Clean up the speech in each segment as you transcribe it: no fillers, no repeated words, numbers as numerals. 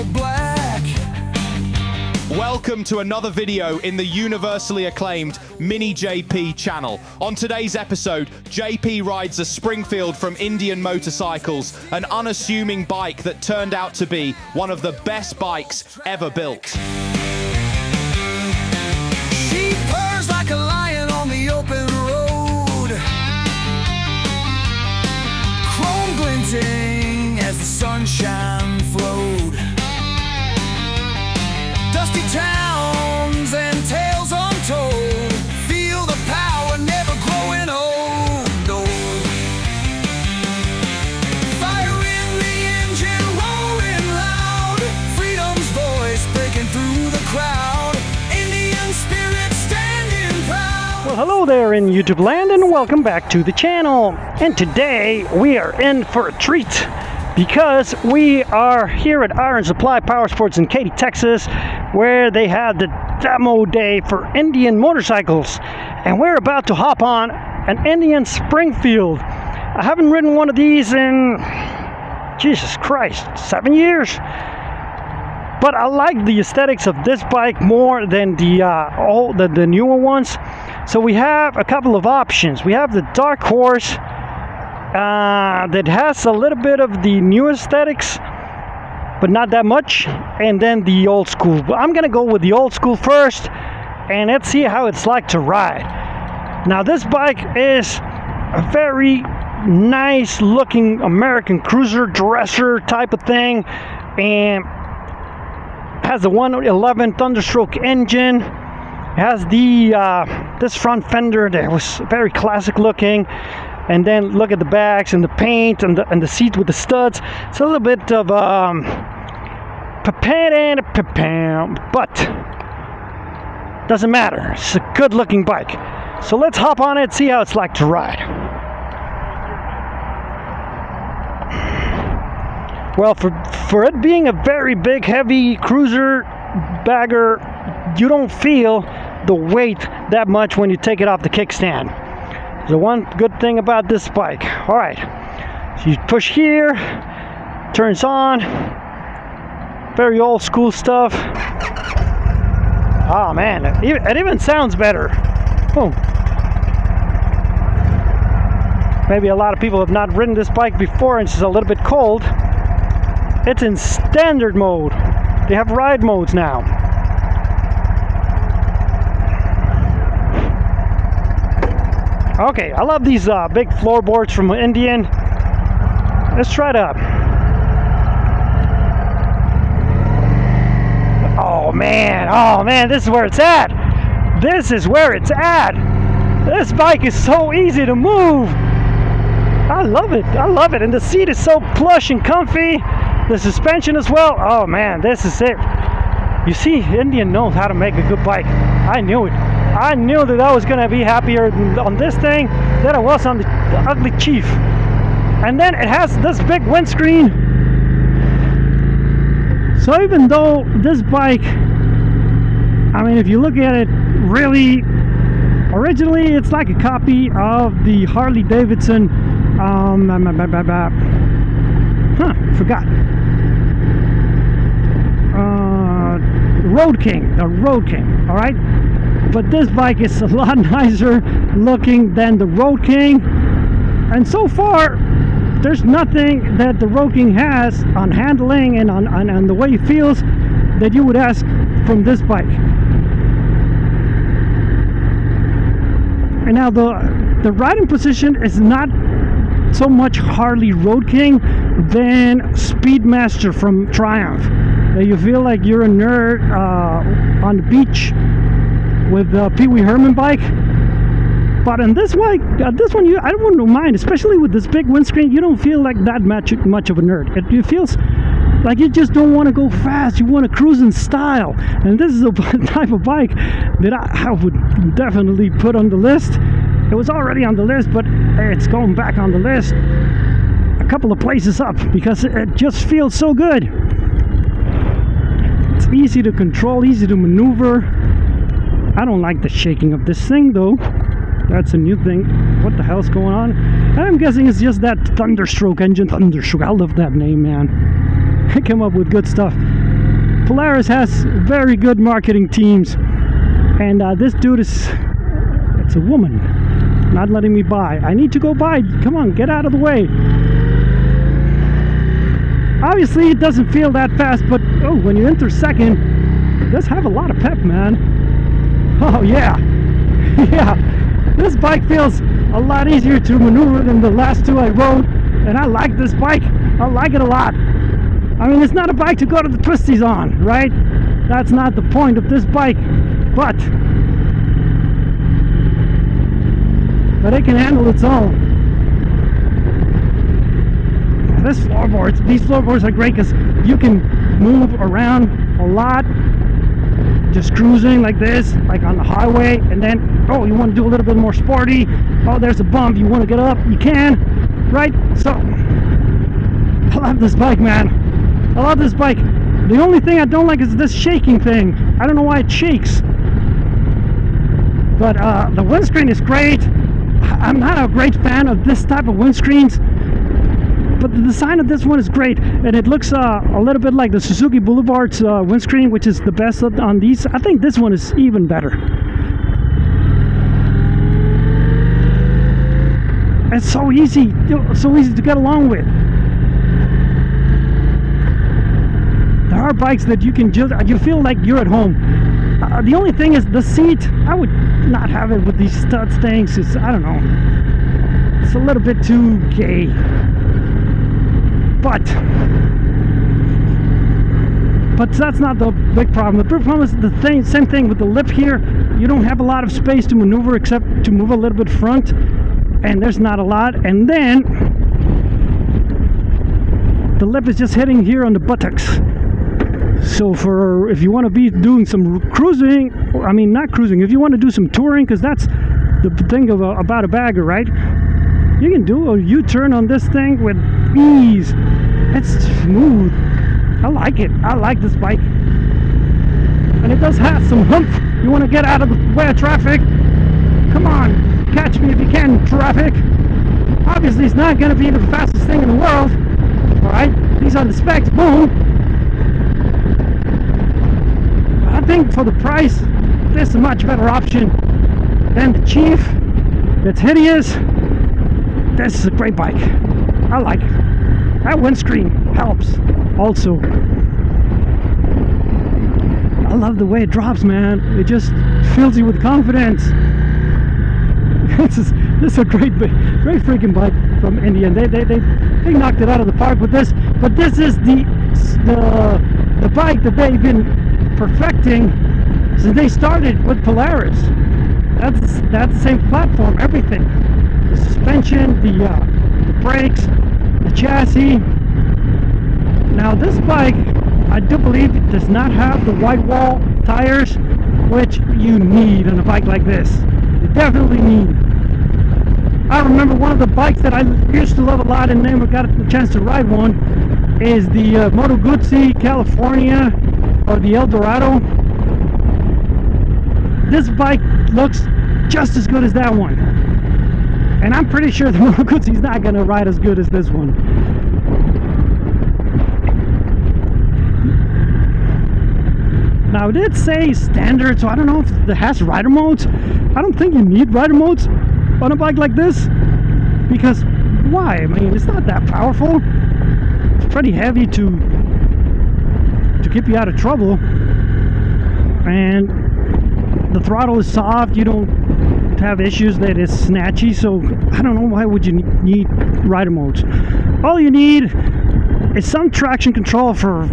all black. Welcome to another video in the universally acclaimed Mini JP channel. On today's episode, JP rides a Springfield from Indian Motorcycles, an unassuming bike that turned out to be one of the best bikes ever built. She purrs like a lion on the open road, chrome glinting as the sunshine flowed. Dusty towns and tales untold, feel the power never growing old. Fire in the engine roaring loud, freedom's voice breaking through the crowd, Indian spirit standing proud. Well, hello there in YouTube land and welcome back to the channel. And today we are in for a treat because we are here at Iron Supply Powersports in Katy, Texas, where they had the demo day for Indian motorcycles, and we're about to hop on an Indian Springfield. I haven't ridden one of these in, Jesus Christ, 7 years, but I like the aesthetics of this bike more than the newer ones. So we have a couple of options. We have the Dark Horse that has a little bit of the new aesthetics, but not that much, and then the old school. But I'm gonna go with the old school first, and let's see how it's like to ride. Now this bike is a very nice looking American cruiser dresser type of thing, and has the 111 Thunderstroke engine. It has the this front fender that was very classic looking. And then look at the backs and the paint and the seat with the studs. It's a little bit of but doesn't matter. It's a good looking bike. So let's hop on it, see how it's like to ride. Well, for it being a very big, heavy cruiser bagger, you don't feel the weight that much when you take it off the kickstand. The one good thing about this bike. All right, so you push here, turns on. Very old school stuff. Oh man, it even sounds better. Boom. Maybe a lot of people have not ridden this bike before and it's a little bit cold. It's in standard mode. They have ride modes now. Okay, I love these big floorboards from Indian. Let's try to... Oh man, this is where it's at. This is where it's at. This bike is so easy to move. I love it. And the seat is so plush and comfy. The suspension as well. Oh man, this is it. You see, Indian knows how to make a good bike. I knew it. I knew that I was going to be happier on this thing than I was on the Ugly Chief. And then it has this big windscreen. So even though this bike, I mean, if you look at it really, originally it's like a copy of the Harley Davidson, forgot. Road King, all right? But this bike is a lot nicer looking than the Road King, and so far there's nothing that the Road King has on handling and on the way it feels that you would ask from this bike. And now the riding position is not so much Harley Road King than Speedmaster from Triumph. You feel like you're a nerd on the beach with the Pee Wee Herman bike. But on this bike, I wouldn't mind, especially with this big windscreen. You don't feel like that much of a nerd. It feels like you just don't want to go fast. You want to cruise in style. And this is the type of bike that I would definitely put on the list. It was already on the list, but it's going back on the list a couple of places up because it just feels so good. It's easy to control, easy to maneuver. I don't like the shaking of this thing though. That's a new thing. What the hell's going on? I'm guessing it's just that Thunderstroke engine. Thunderstroke, I love that name, man. I came up with good stuff. Polaris has very good marketing teams, and this dude it's a woman not letting me by. I need to go by. Come on, get out of the way. Obviously it doesn't feel that fast, but oh, when you enter second, it does have a lot of pep, man. Oh yeah. Yeah, this bike feels a lot easier to maneuver than the last two I rode, and I like this bike. I like it a lot. I mean, it's not a bike to go to the twisties on, right? That's not the point of this bike, but it can handle its own. These floorboards are great because you can move around a lot, just cruising like this, like on the highway, and then, oh, you want to do a little bit more sporty, oh, there's a bump, you want to get up, you can, right? So, I love this bike, man. I love this bike. The only thing I don't like is this shaking thing. I don't know why it shakes. But the windscreen is great. I'm not a great fan of this type of windscreens, but the design of this one is great, and it looks a little bit like the Suzuki Boulevard's windscreen, which is the best on these. I think this one is even better. It's so easy to get along with. There are bikes that you can you feel like you're at home. The only thing is the seat. I would not have it with these stud things. I don't know. It's a little bit too gay. But that's not the big problem. The big problem is the same thing with the lip here. You don't have a lot of space to maneuver except to move a little bit front, and there's not a lot. And then the lip is just hitting here on the buttocks. So if you want to be doing some cruising, I mean not cruising, if you want to do some touring, because that's the thing about a bagger, right? You can do a U-turn on this thing with ease. It's smooth. I like it. I like this bike. And it does have some hump. You want to get out of the way of traffic? Come on, catch me if you can, traffic. Obviously, it's not going to be the fastest thing in the world. Alright, these are the specs, boom. I think for the price, this is a much better option than the Chief. That's hideous. This is a great bike. I like it. That windscreen helps also. I love the way it drops, man. It just fills you with confidence. This is a great freaking bike from India. They knocked it out of the park with this. But this is the bike that they've been perfecting since they started with Polaris. That's the same platform, everything. The suspension, the brakes, the chassis. Now this bike, I do believe it does not have the white wall tires, which you need on a bike like this. You definitely need. I remember one of the bikes that I used to love a lot and never got a chance to ride one is the Moto Guzzi California, or the El Dorado. This bike looks just as good as that one. And I'm pretty sure the Moto Guzzi is not going to ride as good as this one. Now it did say standard, so I don't know if it has rider modes. I don't think you need rider modes on a bike like this, because why? I mean, it's not that powerful. It's pretty heavy to keep you out of trouble, and the throttle is soft. You don't have issues that it's snatchy, so I don't know why would you need rider modes. All you need is some traction control for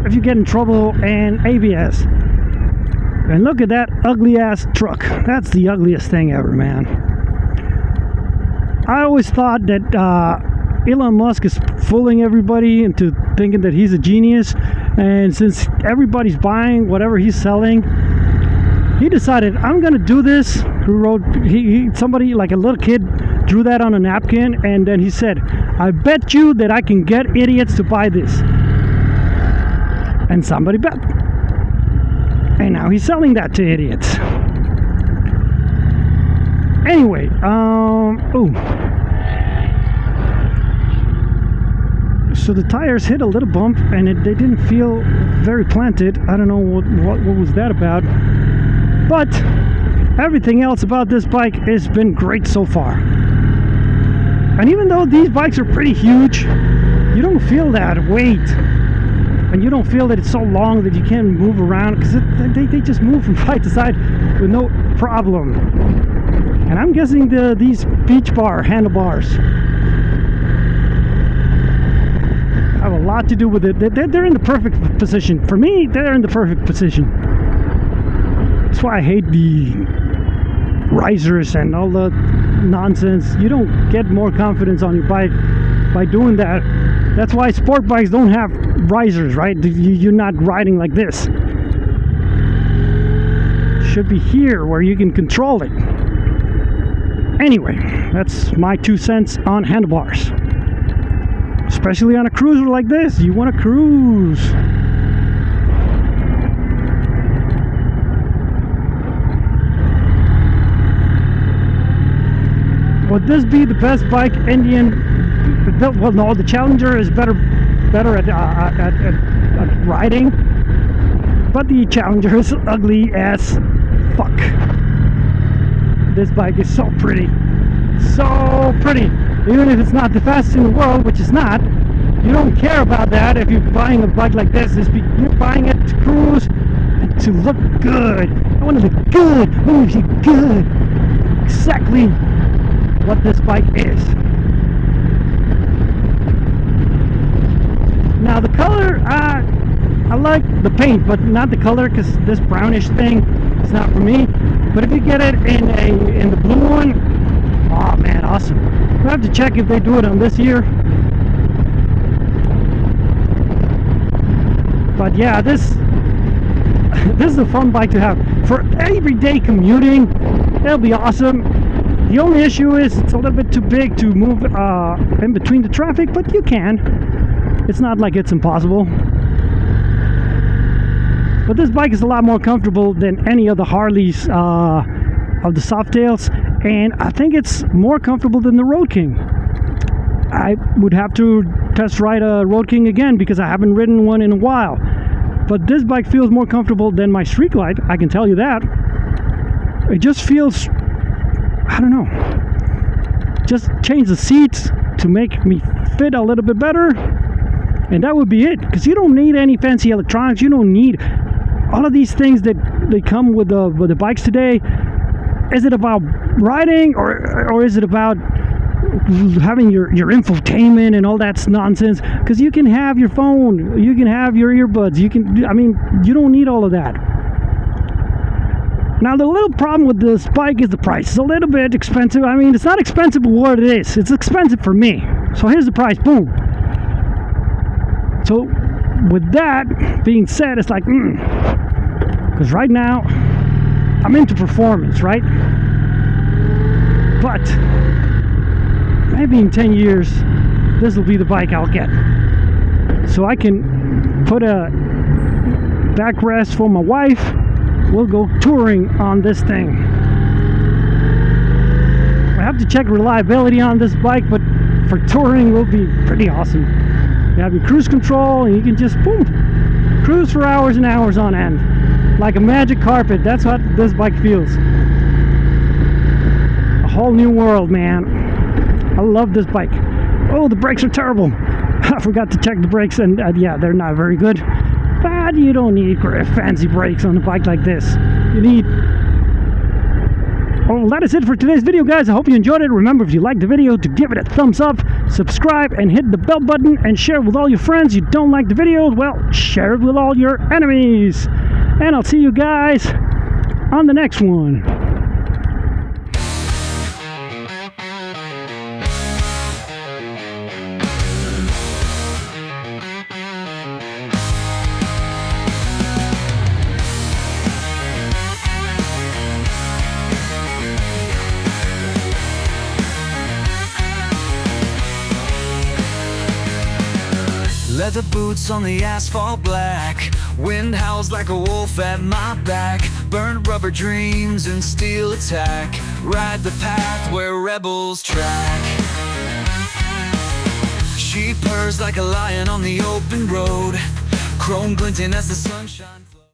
if you get in trouble, and ABS. And look at that ugly ass truck. That's the ugliest thing ever, man. I always thought that Elon Musk is fooling everybody into thinking that he's a genius, and since everybody's buying whatever he's selling, he decided, I'm gonna do this. Somebody, like a little kid, drew that on a napkin, and then he said, I bet you that I can get idiots to buy this. And somebody bet. And now he's selling that to idiots. Anyway, So the tires hit a little bump, and they didn't feel very planted. I don't know what was that about. But everything else about this bike has been great so far. And even though these bikes are pretty huge, you don't feel that weight. And you don't feel that it's so long that you can't move around, because they just move from side to side with no problem. And I'm guessing these beach bar handlebars have a lot to do with it. They're in the perfect position. For me, they're in the perfect position. That's why I hate the risers and all the nonsense. You don't get more confidence on your bike by doing that. That's why sport bikes don't have risers, right? You're not riding like this. Should be here where you can control it. Anyway, that's my 2 cents on handlebars. Especially on a cruiser like this, you want to cruise. Would this be the best bike Indian? Well, no, the Challenger is better at riding, but the Challenger is ugly as fuck. This bike is so pretty, so pretty. Even if it's not the fastest in the world, which it's not, you don't care about that if you're buying a bike like this. You're buying it to cruise and to look good. I want to look good. I want to look good. Exactly what this bike is. Now the color, I like the paint, but not the color, because this brownish thing is not for me. But if you get it in the blue one, oh man, awesome. We'll have to check if they do it on this year. But yeah, this is a fun bike to have for everyday commuting. It'll be awesome. The only issue is it's a little bit too big to move in between the traffic, but you can. It's not like it's impossible. But this bike is a lot more comfortable than any of the Harleys of the Softails, and I think it's more comfortable than the Road King. I would have to test ride a Road King again because I haven't ridden one in a while. But this bike feels more comfortable than my Street Glide, I can tell you that. It just feels, I don't know, just change the seats to make me fit a little bit better, and that would be it. Because you don't need any fancy electronics. You don't need all of these things that they come with the bikes today. Is it about riding, or is it about having your infotainment and all that nonsense? Because you can have your phone, you can have your earbuds, you don't need all of that. Now the little problem with this bike is the price. It's a little bit expensive. I mean, it's not expensive for what it is. It's expensive for me. So here's the price, boom. So with that being said, it's like, because right now I'm into performance, right? But maybe in 10 years, this will be the bike I'll get. So I can put a backrest for my wife. We'll go touring on this thing. I have to check reliability on this bike, but for touring will be pretty awesome. You have your cruise control, and you can just, boom, cruise for hours and hours on end. Like a magic carpet. That's what this bike feels. A whole new world, man. I love this bike. Oh, the brakes are terrible. I forgot to check the brakes, and yeah, they're not very good. But you don't need fancy brakes on a bike like this. You need... Well, that is it for today's video, guys. I hope you enjoyed it. Remember, if you liked the video, to give it a thumbs up, subscribe, and hit the bell button, and share it with all your friends. You don't like the videos, well, share it with all your enemies. And I'll see you guys on the next one. Leather boots on the asphalt black. Wind howls like a wolf at my back. Burnt rubber dreams and steel attack. Ride the path where rebels track. She He purrs like a lion on the open road, chrome glinting as the sun shines.